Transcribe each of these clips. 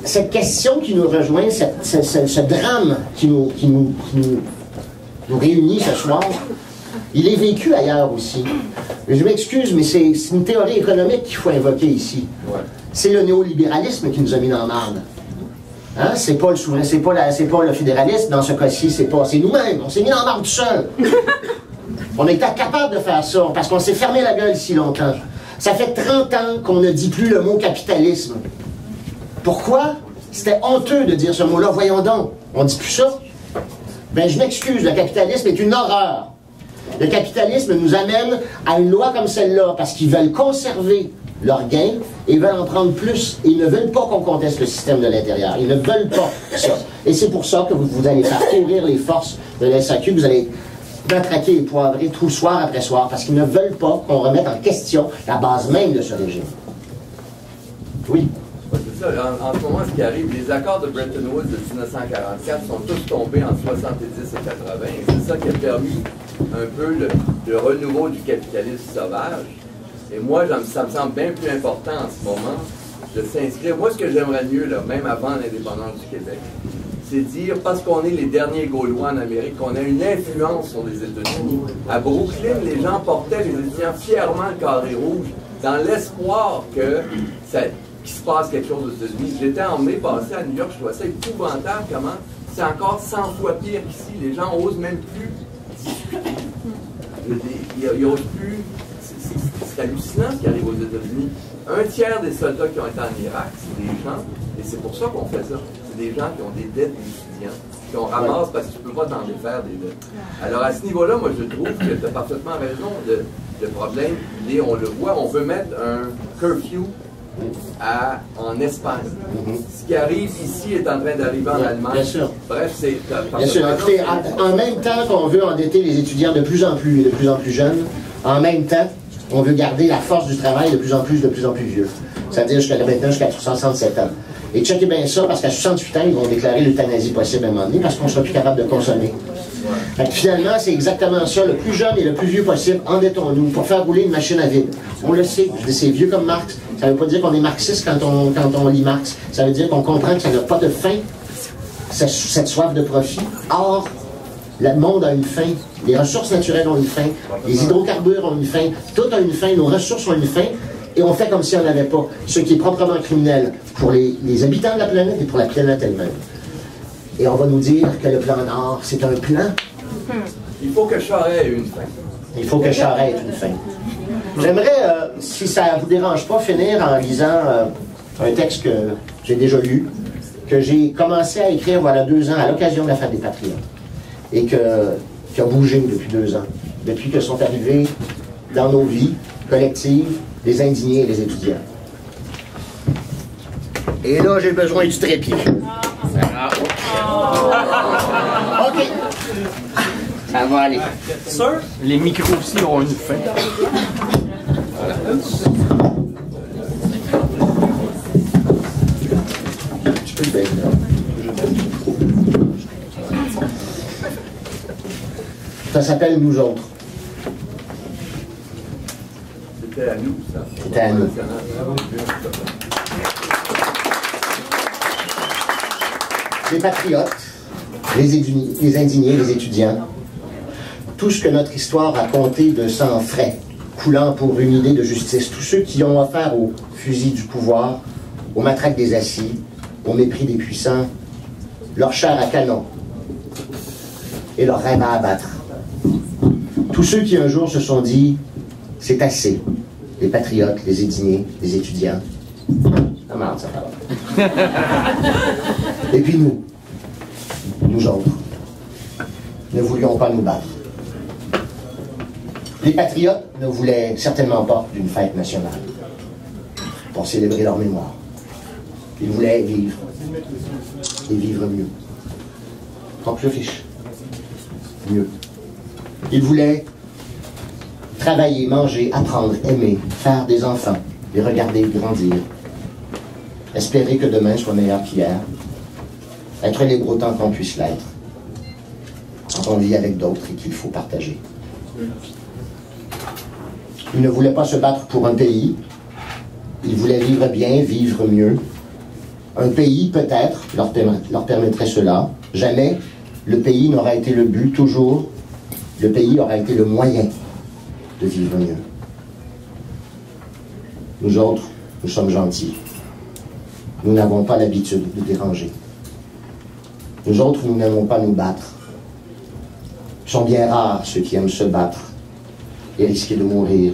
Cette question qui nous rejoint, ce drame qui nous réunit ce soir, il est vécu ailleurs aussi. Je m'excuse, mais c'est une théorie économique qu'il faut invoquer ici. Ouais. C'est le néolibéralisme qui nous a mis dans la marde. Hein? C'est pas le souverain, c'est pas le fédéralisme dans ce cas-ci, c'est nous-mêmes. On s'est mis dans la marde tout seul. On était capable de faire ça parce qu'on s'est fermé la gueule si longtemps. Ça fait 30 ans qu'on ne dit plus le mot capitalisme. Pourquoi? C'était honteux de dire ce mot-là. Voyons donc, on ne dit plus ça. Ben, je m'excuse, le capitalisme est une horreur. Le capitalisme nous amène à une loi comme celle-là parce qu'ils veulent conserver leurs gains et veulent en prendre plus. Ils ne veulent pas qu'on conteste le système de l'intérieur. Ils ne veulent pas ça. Et c'est pour ça que vous allez faire courir les forces de la SAQ, vous allez matraquer et poivrer tout soir après soir parce qu'ils ne veulent pas qu'on remette en question la base même de ce régime. Oui. C'est ça. En ce moment, ce qui arrive, les accords de Bretton Woods de 1944 sont tous tombés en 70 et 80. Et c'est ça qui a permis un peu le renouveau du capitalisme sauvage. Et moi, ça me semble bien plus important en ce moment de s'inscrire. Moi, ce que j'aimerais mieux, là, même avant l'indépendance du Québec, c'est dire, parce qu'on est les derniers Gaulois en Amérique, qu'on a une influence sur les États-Unis. À Brooklyn, les gens portaient, les étudiants, fièrement le carré rouge, dans l'espoir qu'il se passe quelque chose aux États-Unis. J'étais emmené passer à New York, je trouvais ça épouvantable comment c'est encore 100 fois pire qu'ici. Les gens n'osent même plus discuter. Ils n'osent plus. C'est hallucinant ce qui arrive aux États-Unis. Un tiers des soldats qui ont été en Irak, c'est des gens, et c'est pour ça qu'on fait ça, c'est des gens qui ont des dettes d'étudiants, qu'on ramasse parce que tu ne peux pas t'en défaire des dettes. Alors à ce niveau-là, moi je trouve que tu as parfaitement raison. Le problème, on le voit, on veut mettre un curfew en Espagne. Ce qui arrive ici est en train d'arriver en Allemagne. Bien sûr. Bref, c'est... Bien sûr. Écoutez, en même temps qu'on veut endetter les étudiants de plus en plus jeunes, en même temps, on veut garder la force du travail de plus en plus vieux. C'est-à-dire maintenant jusqu'à 67 ans. Et checkez bien ça, parce qu'à 68 ans, ils vont déclarer l'euthanasie possible à un moment donné, parce qu'on ne sera plus capable de consommer. Donc, finalement, c'est exactement ça. Le plus jeune et le plus vieux possible, endettons-nous pour faire rouler une machine à vide. On le sait, c'est vieux comme Marx. Ça ne veut pas dire qu'on est marxiste quand on lit Marx. Ça veut dire qu'on comprend que ça n'a pas de fin, cette soif de profit. Or, le monde a une fin, les ressources naturelles ont une fin, les hydrocarbures ont une fin, tout a une fin, nos ressources ont une fin, et on fait comme si on n'avait pas, ce qui est proprement criminel pour les habitants de la planète et pour la planète elle-même. Et on va nous dire que le plan Nord, c'est un plan. Il faut que Charest ait une fin. Il faut que Charest ait une fin. J'aimerais, si ça ne vous dérange pas, finir en lisant un texte que j'ai déjà lu, que j'ai commencé à écrire voilà 2 ans à l'occasion de la Fête des Patriotes. Et qui a bougé depuis 2 ans, depuis que sont arrivés dans nos vies collectives les indignés et les étudiants. Et là, j'ai besoin du trépied. OK. Ça va aller. Sir, les micros aussi ont une fin. Voilà. Tu peux le faire. Ça s'appelle Nous autres. C'était à nous, ça. C'était à nous. Les patriotes, les indignés, les étudiants, tout ce que notre histoire a compté de sang frais, coulant pour une idée de justice, tous ceux qui ont affaire au fusil du pouvoir, au matraque des assis, au mépris des puissants, leur chair à canon et leur rêve à abattre. Tous ceux qui un jour se sont dit « c'est assez », les patriotes, les indignés, les étudiants. Ça marche, ça parle. Et puis nous autres, ne voulions pas nous battre. Les patriotes ne voulaient certainement pas d'une fête nationale pour célébrer leur mémoire. Ils voulaient vivre, et vivre mieux. Donc je fiche. Mieux. Ils voulaient travailler, manger, apprendre, aimer, faire des enfants, les regarder grandir, espérer que demain soit meilleur qu'hier, être libre autant qu'on puisse l'être, quand on vit avec d'autres et qu'il faut partager. Ils ne voulaient pas se battre pour un pays, Ils voulaient vivre bien, vivre mieux. Un pays, peut-être, leur permettrait cela. Jamais le pays n'aura été le but, toujours le pays aura été le moyen de vivre mieux. Nous autres, nous sommes gentils. Nous n'avons pas l'habitude de déranger. Nous autres, nous n'aimons pas nous battre. Ils sont bien rares ceux qui aiment se battre et risquer de mourir.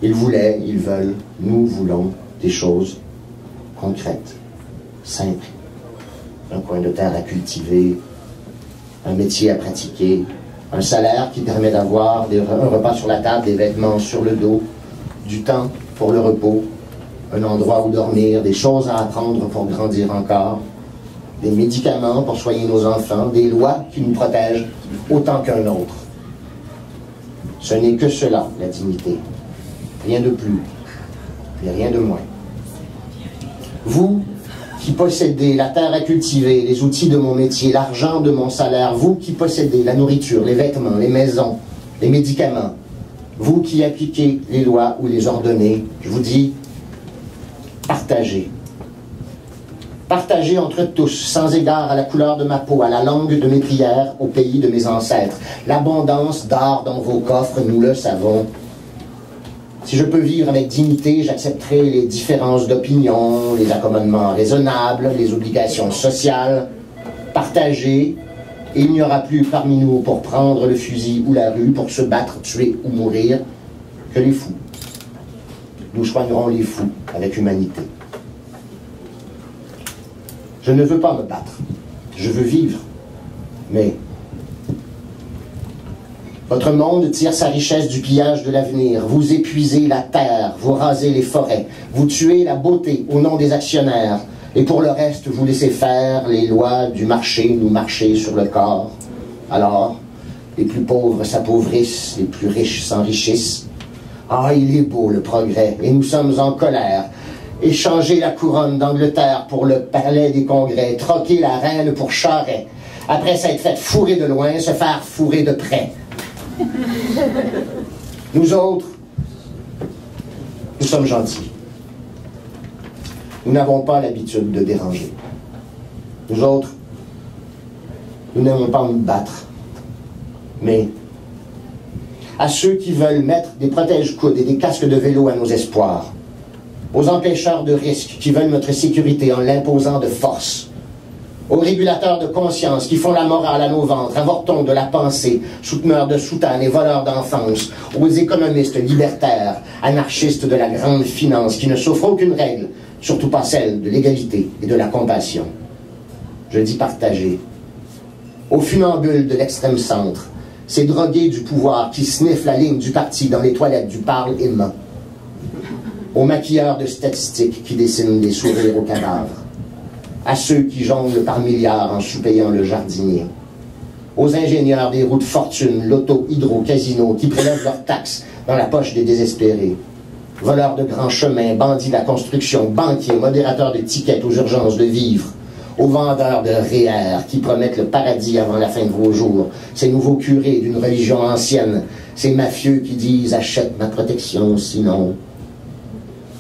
Ils voulaient, ils veulent, nous voulons des choses concrètes, simples. Un coin de terre à cultiver, un métier à pratiquer, un salaire qui permet d'avoir un repas sur la table, des vêtements sur le dos, du temps pour le repos, un endroit où dormir, des choses à apprendre pour grandir encore, des médicaments pour soigner nos enfants, des lois qui nous protègent autant qu'un autre. Ce n'est que cela, la dignité. Rien de plus, et rien de moins. Vous qui possédez la terre à cultiver, les outils de mon métier, l'argent de mon salaire, vous qui possédez la nourriture, les vêtements, les maisons, les médicaments, vous qui appliquez les lois ou les ordonnez, je vous dis, partagez. Partagez entre tous, sans égard à la couleur de ma peau, à la langue de mes prières, au pays de mes ancêtres. L'abondance d'or dans vos coffres, nous le savons. Si je peux vivre avec dignité, j'accepterai les différences d'opinion, les accommodements raisonnables, les obligations sociales. Partagez, et il n'y aura plus parmi nous pour prendre le fusil ou la rue, pour se battre, tuer ou mourir, que les fous. Nous soignerons les fous avec humanité. Je ne veux pas me battre, je veux vivre, mais votre monde tire sa richesse du pillage de l'avenir. Vous épuisez la terre, vous rasez les forêts, vous tuez la beauté au nom des actionnaires, et pour le reste, vous laissez faire les lois du marché nous marcher sur le corps. Alors, les plus pauvres s'appauvrissent, les plus riches s'enrichissent. Ah, il est beau le progrès, et nous sommes en colère. Échanger la couronne d'Angleterre pour le palais des congrès, troquer la reine pour Charest, après s'être fait fourrer de loin, se faire fourrer de près. Nous autres, nous sommes gentils. Nous n'avons pas l'habitude de déranger. Nous autres, nous n'aimons pas nous battre. Mais à ceux qui veulent mettre des protège-coudes et des casques de vélo à nos espoirs, aux empêcheurs de risques qui veulent notre sécurité en l'imposant de force, aux régulateurs de conscience qui font la morale à nos ventres, avortons de la pensée, souteneurs de soutanes et voleurs d'enfance, aux économistes libertaires, anarchistes de la grande finance qui ne souffrent aucune règle, surtout pas celle de l'égalité et de la compassion. Je dis partager. Aux funambules de l'extrême centre, ces drogués du pouvoir qui sniffent la ligne du parti dans les toilettes du parle et ment. Aux maquilleurs de statistiques qui dessinent des sourires aux cadavres. À ceux qui jonglent par milliards en sous-payant le jardinier. Aux ingénieurs des routes fortune, loto, hydro, casino, qui prélèvent leurs taxes dans la poche des désespérés. Voleurs de grands chemins, bandits de la construction, banquiers, modérateurs de tickets aux urgences de vivre. Aux vendeurs de REER qui promettent le paradis avant la fin de vos jours. Ces nouveaux curés d'une religion ancienne. Ces mafieux qui disent « achète ma protection, sinon... »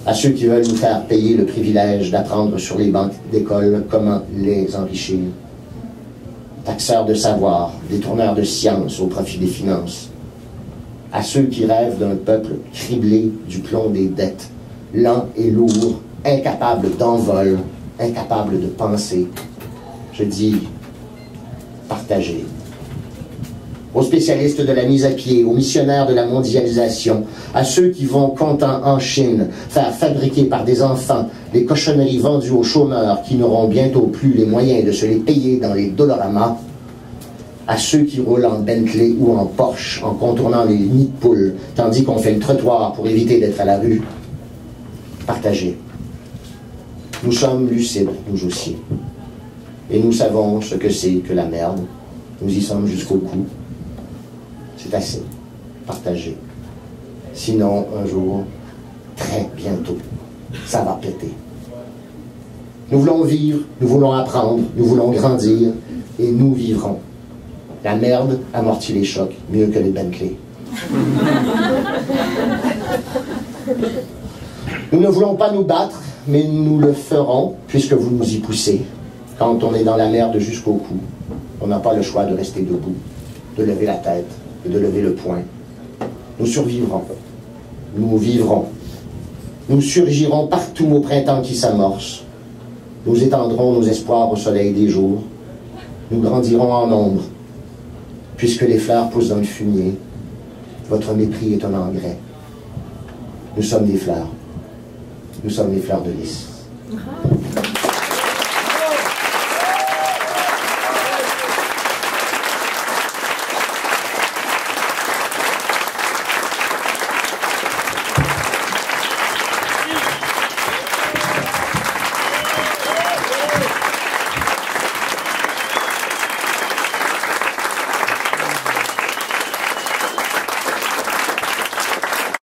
À ceux qui veulent nous faire payer le privilège d'apprendre sur les bancs d'école comment les enrichir. Taxeurs de savoir, détourneurs de science au profit des finances. À ceux qui rêvent d'un peuple criblé du plomb des dettes, lent et lourd, incapable d'envol, incapable de penser. Je dis partager. Aux spécialistes de la mise à pied, aux missionnaires de la mondialisation, à ceux qui vont contents en Chine faire fabriquer par des enfants des cochonneries vendues aux chômeurs qui n'auront bientôt plus les moyens de se les payer dans les Dollarama, à ceux qui roulent en Bentley ou en Porsche en contournant les nids de poules tandis qu'on fait le trottoir pour éviter d'être à la rue. Partagez. Nous sommes lucides, nous aussi. Et nous savons ce que c'est que la merde. Nous y sommes jusqu'au cou. C'est assez. Partagez. Sinon, un jour, très bientôt, ça va péter. Nous voulons vivre, nous voulons apprendre, nous voulons grandir, et nous vivrons. La merde amortit les chocs mieux que les Bentley. Nous ne voulons pas nous battre, mais nous le ferons, puisque vous nous y poussez. Quand on est dans la merde jusqu'au cou, on n'a pas le choix de rester debout, de lever la tête et de lever le poing. Nous survivrons. Nous vivrons. Nous surgirons partout au printemps qui s'amorce. Nous étendrons nos espoirs au soleil des jours. Nous grandirons en nombre. Puisque les fleurs poussent dans le fumier, votre mépris est un engrais. Nous sommes des fleurs. Nous sommes les fleurs de lys.